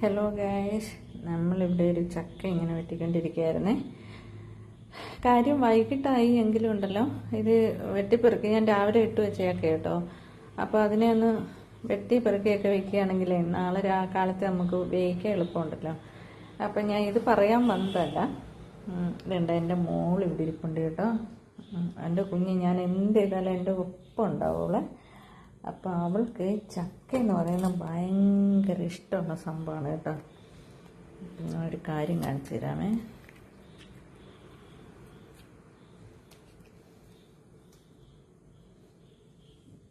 Hello guys, നമ്മളിവിടെ ഒരു ചക്ക ഇങ്ങനെ വെട്ടിക്കൊണ്ടിരിക്കുകയായിരുന്നേ. കാര്യം വൈകിട്ടായി എങ്കിലും ഉണ്ടല്ലോ, ഇത് വെട്ടിപ്പെറുക്കി ഞാൻ രാവിലെ ഇട്ട് വെച്ചേക്കെ കേട്ടോ. അപ്പോൾ അതിനെ ഒന്ന് വെട്ടി പെറുക്കിയൊക്കെ വെക്കുകയാണെങ്കിൽ നാളെ കാലത്ത് നമുക്ക് വേവിക്കാൻ എളുപ്പമുണ്ടല്ലോ. അപ്പം ഞാൻ ഇത് പറയാൻ വന്നതല്ല. ഇതുണ്ട്, എൻ്റെ മോൾ ഇവിടെ ഇരിപ്പുണ്ട് കേട്ടോ. എൻ്റെ കുഞ്ഞ് ഞാൻ എന്ത് ചെയ്താലും എൻ്റെ ഒപ്പം ഉണ്ടാവുള്ളേ. അപ്പോൾ അവൾക്ക് ചക്ക എന്ന് പറയുന്നത് ഭയങ്കര ഇഷ്ടമുള്ള സംഭവമാണ് കേട്ടോ. ഒരു കാര്യം കാണിച്ചു തരാമേ.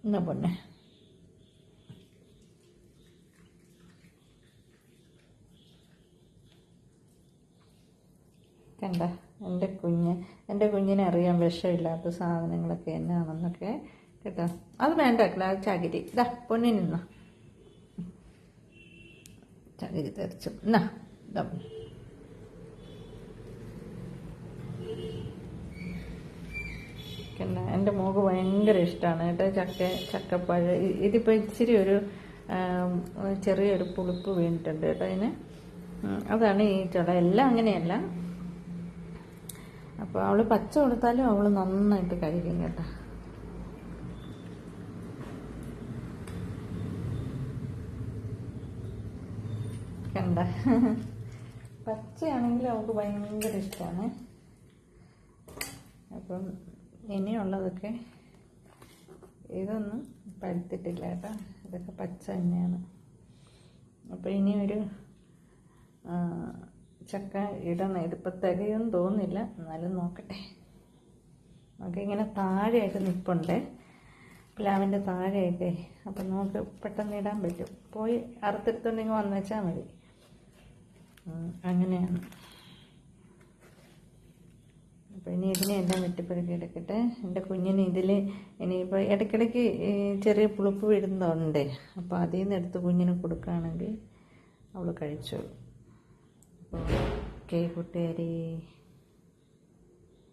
എന്നാ പൊന്നെ, കണ്ട എൻ്റെ കുഞ്ഞിനെ അറിയാൻ വിഷമില്ലാത്ത സാധനങ്ങളൊക്കെ എന്നാണെന്നൊക്കെ കേട്ടോ. അത് വേണ്ട ചകിരി. ഇതാ പൊന്നി നിന്ന ചകിരി തെറിച്ചു. എന്നാ ഇതാ എൻ്റെ മോക്ക് ഭയങ്കര ഇഷ്ടമാണ് കേട്ടോ ചക്കപ്പഴം. ഇതിപ്പോൾ ഇച്ചിരി ഒരു ചെറിയൊരു പുളിപ്പ് വീണിട്ടുണ്ട് കേട്ടോ അതിന്. അതാണ് ഈ ചുള. എല്ലാം അങ്ങനെയല്ല. അപ്പോൾ അവൾ പച്ച കൊടുത്താലും അവൾ നന്നായിട്ട് കഴിക്കും കേട്ടോ. കണ്ട, പച്ചയാണെങ്കിൽ അവൾക്ക് ഭയങ്കര ഇഷ്ടമാണ്. അപ്പം ഇനിയുള്ളതൊക്കെ ഇതൊന്നും പഴുത്തിട്ടില്ല കേട്ടോ. ഇതൊക്കെ പച്ച തന്നെയാണ്. അപ്പോൾ ഇനി ഒരു ചക്ക ഇടണം. ഇതിപ്പോൾ തികയൊന്നും തോന്നുന്നില്ല, എന്നാലും നോക്കട്ടെ. നമുക്ക് ഇങ്ങനെ താഴെയായിട്ട് നിൽപ്പുണ്ട്, പ്ലാവിൻ്റെ താഴെയൊക്കെ. അപ്പം നമുക്ക് പെട്ടെന്ന് ഇടാൻ പറ്റും. പോയി അറുത്തെടുത്തുണ്ടെങ്കിൽ വന്നുവെച്ചാൽ മതി. അങ്ങനെയാണ്. അപ്പോൾ ഇനി ഇതിനെ എല്ലാം വെട്ടിപ്പെറുക്കി എടുക്കട്ടെ. എൻ്റെ കുഞ്ഞിന് ഇതിൽ ഇനിയിപ്പോൾ ഇടയ്ക്കിടയ്ക്ക് ചെറിയ പുളിപ്പ് വീഴുന്നുണ്ട്. അപ്പോൾ അതിൽ നിന്ന് എടുത്ത് കുഞ്ഞിന് കൊടുക്കുകയാണെങ്കിൽ അവൾ കഴിച്ചോളൂ. അപ്പോൾ ഓക്കേ കൂട്ടുകാരി.